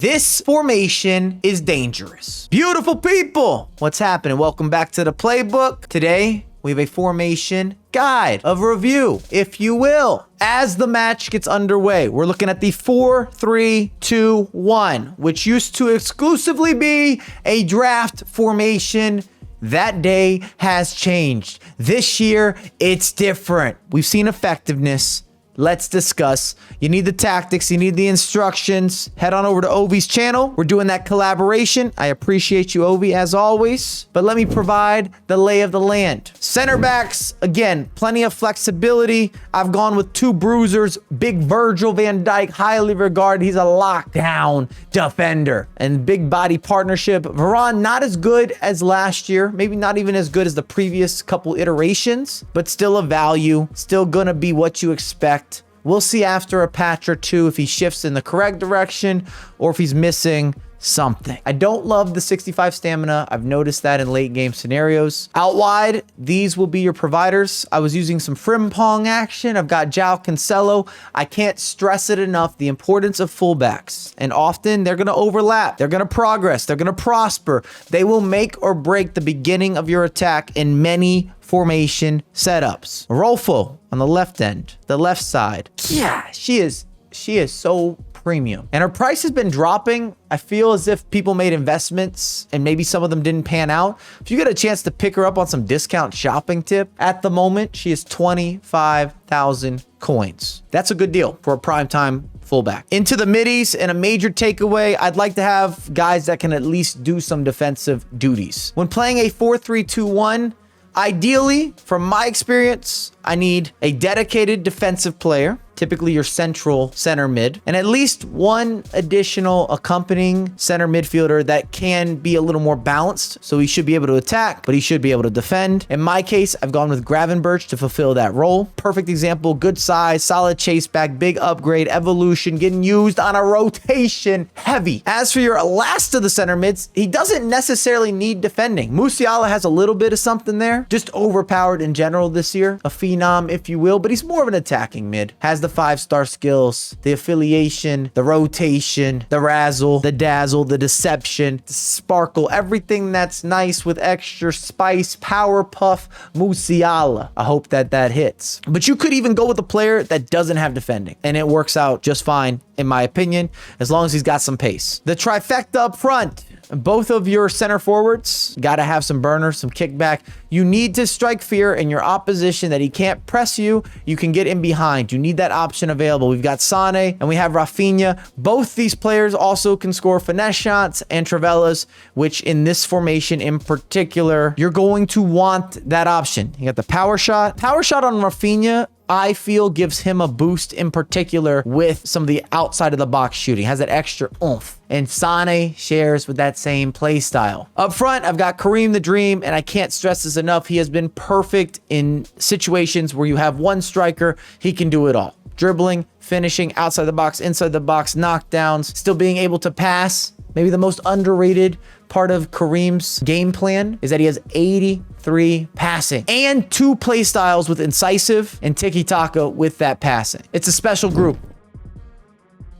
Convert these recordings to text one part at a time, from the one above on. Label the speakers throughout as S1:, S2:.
S1: This formation is dangerous. Beautiful people, what's happening? Welcome back to the playbook. Today, we have a formation guide of review, if you will. As the match gets underway, we're looking at the 4-3-2-1, which used to exclusively be a draft formation. That day has changed. This year, it's different. We've seen effectiveness. Let's discuss. You need the tactics. You need the instructions. Head on over to Ovi's channel. We're doing that collaboration. I appreciate you, Ovi, as always. But let me provide the lay of the land. Center backs, again, plenty of flexibility. I've gone with two bruisers. Big Virgil van Dijk, highly regarded. He's a lockdown defender. And big body partnership. Varane, not as good as last year. Maybe not even as good as the previous couple iterations. But still a value. Still gonna be what you expect. We'll see after a patch or two if he shifts in the correct direction or if he's missing something. I don't love the 65 stamina. I've noticed that in late game scenarios. Out wide, these will be your providers. I was using some Frimpong action. I've got João Cancelo. I can't stress it enough, the importance of fullbacks. And often they're going to overlap. They're going to progress. They're going to prosper. They will make or break the beginning of your attack in many formation setups. Rolfo on the left end, the left side. Yeah, she is so premium. And her price has been dropping. I feel as if people made investments and maybe some of them didn't pan out. If you get a chance to pick her up on some discount shopping tip, at the moment, she is 25,000 coins. That's a good deal for a primetime fullback. Into the middies, and a major takeaway, I'd like to have guys that can at least do some defensive duties. When playing a 4-3-2-1, ideally, from my experience, I need a dedicated defensive player, typically your central center mid, and at least one additional accompanying center midfielder that can be a little more balanced. So he should be able to attack, but he should be able to defend. In my case, I've gone with Gravenberch to fulfill that role. Perfect example, good size, solid chase back, big upgrade, evolution, getting used on a rotation, heavy. As for your last of the center mids, he doesn't necessarily need defending. Musiala has a little bit of something there, just overpowered in general this year, a phenom, if you will, but he's more of an attacking mid. Has the 5-star skills, the affiliation, the rotation, the razzle, the dazzle, the deception, the sparkle, everything that's nice with extra spice, power puff, Musiala. I hope that hits. But you could even go with a player that doesn't have defending, and it works out just fine, in my opinion, as long as he's got some pace. The trifecta up front. Both of your center forwards got to have some burner, some kickback. You need to strike fear in your opposition that he can't press you. You can get in behind. You need that option available. We've got Sane and we have Rafinha. Both these players also can score finesse shots and Travellas, which in this formation in particular, you're going to want that option. You got the power shot. Power shot on Rafinha, I feel, gives him a boost in particular with some of the outside of the box shooting. Has that extra oomph. And Sane shares with that same play style. Up front, I've got Kareem the Dream, and I can't stress this enough. He has been perfect in situations where you have one striker. He can do it all. Dribbling, finishing, outside the box, inside the box, knockdowns, still being able to pass. Maybe the most underrated part of Kareem's game plan is that he has 83 passing and 2 play styles with incisive and tiki-taka with that passing. It's a special group.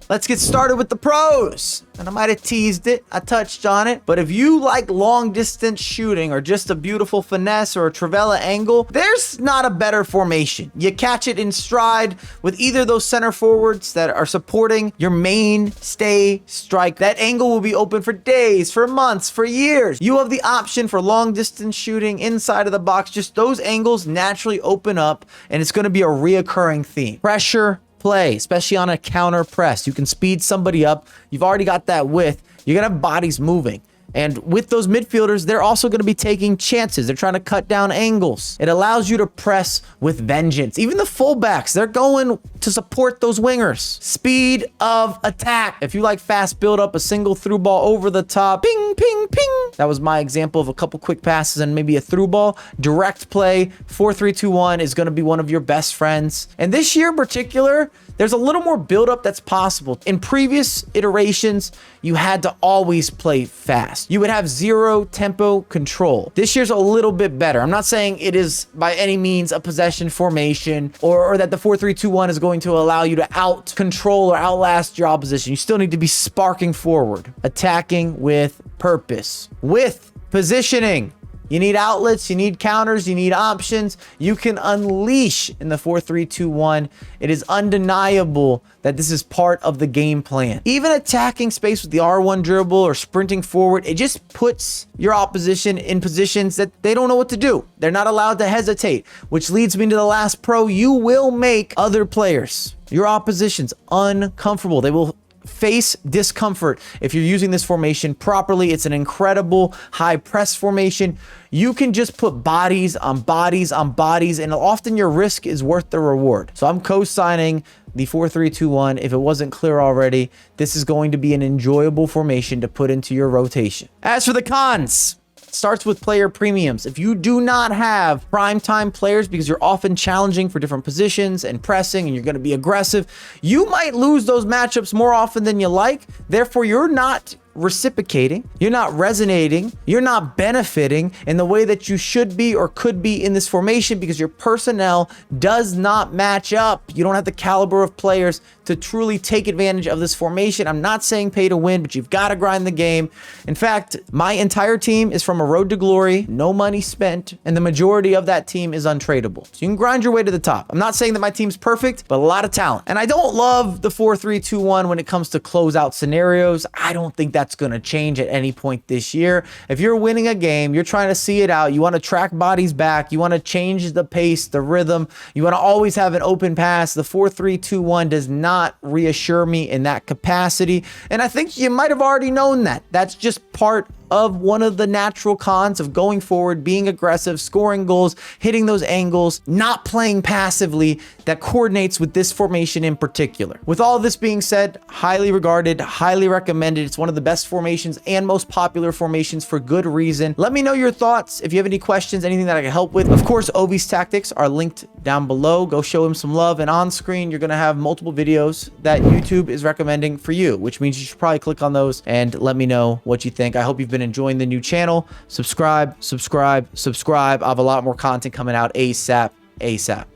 S1: Let's get started with the pros. And I might have teased it. I touched on it. But if you like long distance shooting or just a beautiful finesse or a Trivela angle, there's not a better formation. You catch it in stride with either of those center forwards that are supporting your mainstay strike. That angle will be open for days, for months, for years. You have the option for long distance shooting inside of the box. Just those angles naturally open up, and it's going to be a reoccurring theme. Pressure, play, especially on a counter press. You can speed somebody up. You've already got that width. You're going to have bodies moving. And with those midfielders, they're also going to be taking chances. They're trying to cut down angles. It allows you to press with vengeance. Even the fullbacks, they're going to support those wingers. Speed of attack. If you like fast build up, a single through ball over the top, ping, ping, ping, That was my example of a couple quick passes and maybe a through ball. Direct play, 4-3-2-1 is going to be one of your best friends. And this year in particular, there's a little more buildup that's possible. In previous iterations, you had to always play fast. You would have zero tempo control. This year's a little bit better. I'm not saying it is by any means a possession formation or that the 4-3-2-1 is going to allow you to out control or outlast your opposition. You still need to be sparking forward, attacking with purpose, with positioning. You need outlets, you need counters, you need options. You can unleash in the 4-3-2-1. It is undeniable that this is part of the game plan. Even attacking space with the R1 dribble or sprinting forward, it just puts your opposition in positions that they don't know what to do. They're not allowed to hesitate, which leads me to the last pro. You will make other players, your oppositions, uncomfortable. They will face discomfort if you're using this formation properly. It's an incredible high press formation. You can just put bodies on bodies on bodies, and often your risk is worth the reward. So I'm co-signing the 4-3-2-1. If it wasn't clear already, this is going to be an enjoyable formation to put into your rotation. As for the cons, starts with player premiums. If you do not have primetime players because you're often challenging for different positions and pressing and you're going to be aggressive, you might lose those matchups more often than you like. Therefore, you're not reciprocating, you're not resonating, you're not benefiting in the way that you should be or could be in this formation because your personnel does not match up. You don't have the caliber of players to truly take advantage of this formation. I'm not saying pay to win, but you've got to grind the game. In fact, my entire team is from a road to glory, no money spent, and the majority of that team is untradeable. So you can grind your way to the top. I'm not saying that my team's perfect, but a lot of talent. And I don't love the 4-3-2-1 when it comes to closeout scenarios. I don't think that's going to change at any point this year. If you're winning a game, you're trying to see it out, you want to track bodies back, you want to change the pace, the rhythm, you want to always have an open pass, the 4-3-2-1 does not reassure me in that capacity. And I think you might have already known that. That's just part of one of the natural cons of going forward, being aggressive, scoring goals, hitting those angles, not playing passively, that coordinates with this formation in particular. With all this being said, highly regarded, highly recommended. It's one of the best formations and most popular formations for good reason. Let me know your thoughts. If you have any questions, anything that I can help with. Of course, Obi's tactics are linked down below. Go show him some love. And on screen, you're going to have multiple videos that YouTube is recommending for you, which means you should probably click on those and let me know what you think. I hope you've been enjoying the new channel. Subscribe. I have a lot more content coming out ASAP.